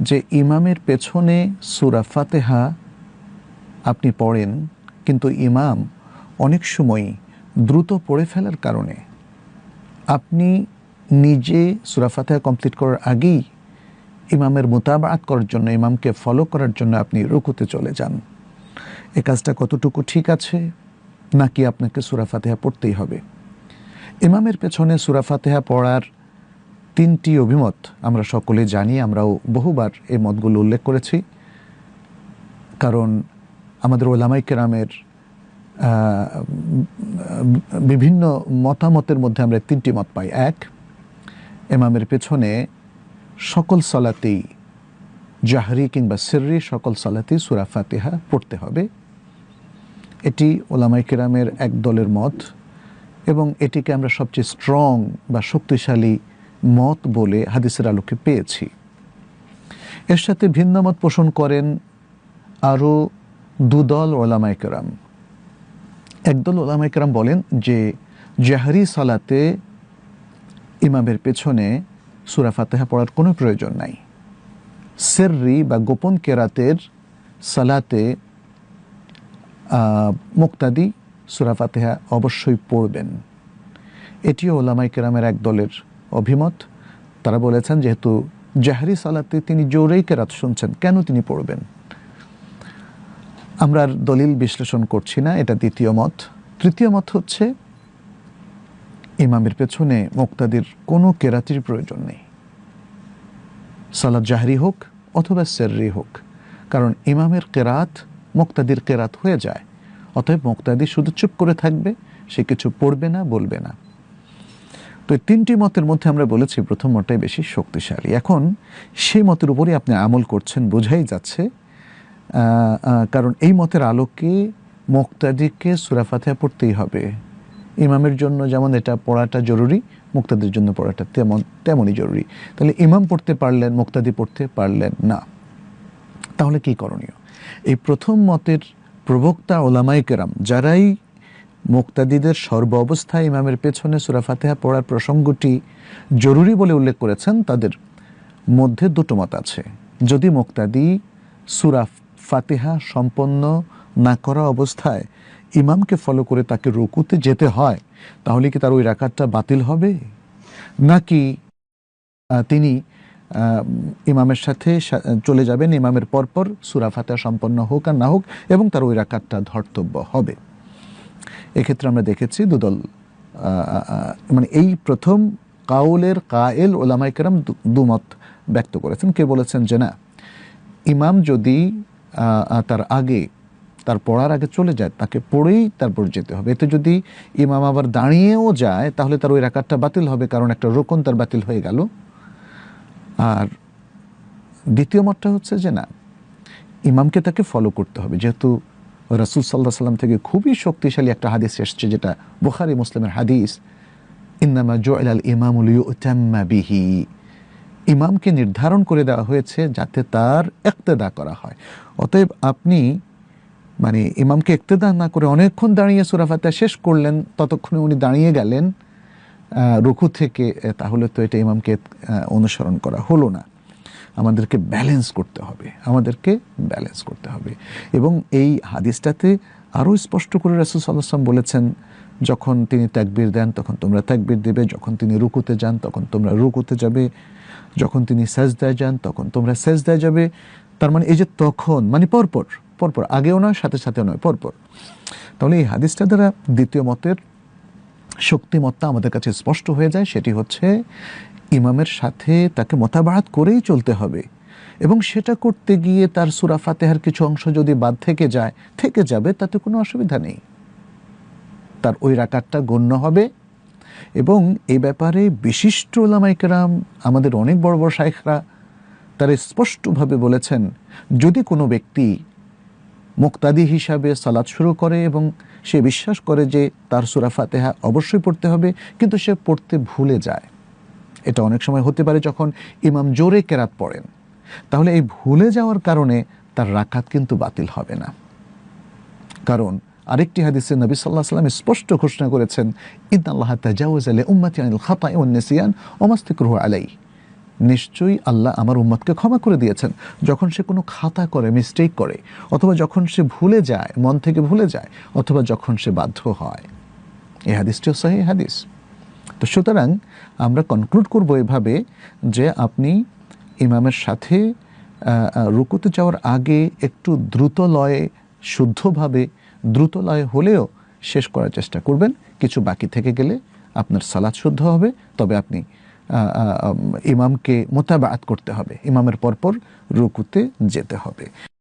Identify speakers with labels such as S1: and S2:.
S1: যে ইমামের পেছনে সূরা ফাতিহা আপনি পড়েন, কিন্তু ইমাম অনেক সময় দ্রুত পড়ে ফেলার কারণে আপনি নিজে সূরা ফাতিহা কমপ্লিট করার আগেই ইমামের মুতাবাআত করার জন্য, ইমামকে ফলো করার জন্য আপনি রুকুতে চলে যান। এই কাজটা কতটুকু ঠিক আছে, নাকি আপনাকে সূরা ফাতিহা পড়তেই হবে? ইমামের পেছনে সূরা ফাতিহা পড়ার তিনটি অভিমত আমরা সকলে জানি, আমরাও বহুবার এই মতগুলো উল্লেখ করেছি। কারণ আমাদের ওলামায়ে কেরামের বিভিন্ন মতামতের মধ্যে আমরা তিনটি মত পাই। এক, ইমামের পেছনে সকল সালাতেই, জাহরি কিংবা সিররি সকল সালাতেই সূরা ফাতিহা পড়তে হবে। এটি ওলামায়ে কেরামের এক দলের মত, এবং এটিকে আমরা সবচেয়ে স্ট্রং বা শক্তিশালী মত বলে হাদিসের আলোকে পেয়েছি। এর সাথে ভিন্ন মত পোষণ করেন আরও দুদল ওলামায়ে কেরাম। একদল ওলামায়ে কেরাম বলেন যে জাহরি সালাতে ইমামের পেছনে সূরা ফাতিহা পড়ার কোনো প্রয়োজন নাই। সিররি বা গোপন কেরাতের সালাতে মুক্তাদি সূরা ফাতিহা অবশ্যই পড়বেন। এটিও ওলামায়ে কেরামের এক দলের অভিমত। তারা বলেছেন যেহেতু জাহরি সালাতে তিনি জোরেই কেরাত শুনছেন, কেন তিনি পড়বেন? আমরা আর দলিল বিশ্লেষণ করছি না, এটা দ্বিতীয় মত। তৃতীয় মত হচ্ছে ইমামের পেছনে মুক্তাদির কোনো কেরাতির প্রয়োজন নেই, সালাত জাহরি হোক অথবা সিররি হোক, কারণ ইমামের কেরাত মুক্তাদির কেরাত হয়ে যায়। অতএব মুক্তাদি শুধু চুপ করে থাকবে, সে কিছু পড়বে না, বলবে না। তো এই তিনটি মতের মধ্যে আমরা বলেছি প্রথম মতটাই বেশি শক্তিশালী। এখন সেই মতের উপরই আপনি আমল করছেন, বোঝাই যাচ্ছে। কারণ এই মতের আলোকে মুক্তাদিকে সূরা ফাতিহা পড়তেই হবে। ইমামের জন্য যেমন এটা পড়াটা জরুরি, মুক্তাদির জন্য পড়াটা তেমনই জরুরি। তাহলে ইমাম পড়তে পারলেন, মুক্তাদি পড়তে পারলেন না, তাহলে কি করণীয়? এই প্রথম মতের প্রবক্তা ওলামায়ে কেরাম, যারাই মুক্তাদিদের সর্ব অবস্থায় ইমামের পেছনে সূরা ফাতিহা পড়ার প্রসঙ্গটি জরুরি বলে উল্লেখ করেছেন, তাদের মধ্যে দুটো মত আছে। যদি মুক্তাদি সূরা ফাতিহা সম্পন্ন না করা অবস্থায় ইমামকে ফলো করে তাকে রুকুতে যেতে হয়, তাহলে কি তার ওই রাকাতটা বাতিল হবে, নাকি তিনি ইমামের সাথে চলে যাবেন, ইমামের পরপর সূরা ফাতিহা সম্পন্ন হোক আর না হোক, এবং তার ওই রাকাতটা ধর্তব্য হবে? এক্ষেত্রে আমরা দেখেছি দুদল, মানে এই প্রথম কাউলের কায়েল ওলামায়ে কেরাম দুমত ব্যক্ত করেছেন। কে বলেছেন যে না, ইমাম যদি তার পড়ার আগে চলে যায়, তাকে পড়েই তারপর যেতে হবে। এতে যদি ইমাম আবার দাঁড়িয়েও যায়, তাহলে তার ওই রাকাতটা বাতিল হবে, কারণ একটা রুকুন তার বাতিল হয়ে গেল। আর দ্বিতীয় মতটা হচ্ছে যে না, ইমামকে তাকে ফলো করতে হবে, যেহেতু রাসূল সাল্লাল্লাহু আলাইহি ওয়াসাল্লাম থেকে খুবই শক্তিশালী একটা হাদিস এসেছে, যেটা বুখারী মুসলিমের হাদিস, ইন্নামা জুইলাল ইমামু লিইউতাম্মা বিহি। ইমামকে নির্ধারণ করে দেওয়া হয়েছে যাতে তার ইক্তেদা করা হয়। অতএব আপনি মানে ইমামকে ইক্তেদা না করে অনেকক্ষণ দাঁড়িয়ে সূরা ফাতিহা শেষ করলেন, ততক্ষণে উনি দাঁড়িয়ে গেলেন রুকু থেকে, তাহলে তো এটা ইমামকে অনুসরণ করা হলো না। আমাদেরকে ব্যালেন্স করতে হবে, এবং এই হাদিসটাতে আরও স্পষ্ট করে রাসূল সাল্লাল্লাহু আলাইহি ওয়াসাল্লাম বলেছেন, যখন তিনি তাকবীর দেন তখন তোমরা তাকবীর দেবে, যখন তিনি রুকুতে যান তখন তোমরা রুকুতে যাবে, যখন তিনি সাজদায় যান তখন তোমরা সাজদায় যাবে। তার মানে এই যে তখন, মানে পরপর, আগেও নয়, সাথে সাথেও নয়, পরপর। তাহলে এই হাদিসটা দ্বারা দ্বিতীয় মতের শক্তিমত্তা আমাদের কাছে স্পষ্ট হয়ে যায়। সেটি হচ্ছে ইমামের সাথে তাকে মুতাবাআত করেই চলতে হবে, এবং সেটা করতে গিয়ে তার সূরা ফাতিহার কিছু অংশ যদি বাদ থেকে যাবে, তাতে কোনো অসুবিধা নেই, তার ওই রাকাতটা গণ্য হবে। এবং এই ব্যাপারে বিশিষ্ট উলামায়ে কেরাম, আমাদের অনেক বড় বড় শায়েখরা, তারা স্পষ্টভাবে বলেছেন, যদি কোনো ব্যক্তি মুক্তাদি হিসাবে সালাত শুরু করে এবং সে বিশ্বাস করে যে তার সূরা ফাতিহা অবশ্যই পড়তে হবে, কিন্তু সে পড়তে ভুলে যায়, এটা অনেক সময় হতে পারে যখন ইমাম জোরে কেরাত পড়েন, তাহলে এই ভুলে যাওয়ার কারণে তার রাকাত কিন্তু বাতিল হবে না। কারণ আরেকটি হাদিসে নবী সাল্লাল্লাহু আলাইহি ওয়াসাল্লাম স্পষ্ট ঘোষণা করেছেন, ইন্নাল্লাহা তাজাওয়াজা লি উম্মতি আনিল খাতা'i ওয়ান নিসিয়ান ওয়া মাস্তাকরুহু আলাইহি। নিশ্চয়ই আল্লাহ আমার উম্মতকে ক্ষমা করে দিয়েছেন। যখন সে কোনো খাতা করে, মিস্টেক করে, অথবা যখন সে ভুলে যায়, মন থেকে ভুলে যায়, অথবা যখন সে বাধ্য হয়। এই হাদিসটিও সহিহ হাদিস। তো সুতরাং আমরা কনক্লুড করব এভাবে যে আপনি ইমামের সাথে রুকুতে যাওয়ার আগে একটু দ্রুত লয়ে, শুদ্ধভাবে দ্রুত লয়ে হলেও শেষ করার চেষ্টা করবেন। কিছু বাকি থেকে গেলে আপনার সালাত শুদ্ধ হবে, তবে আপনি ইমামকে মোতাবাআত করতে হবে, ইমামের পরপর রুকুতে যেতে হবে।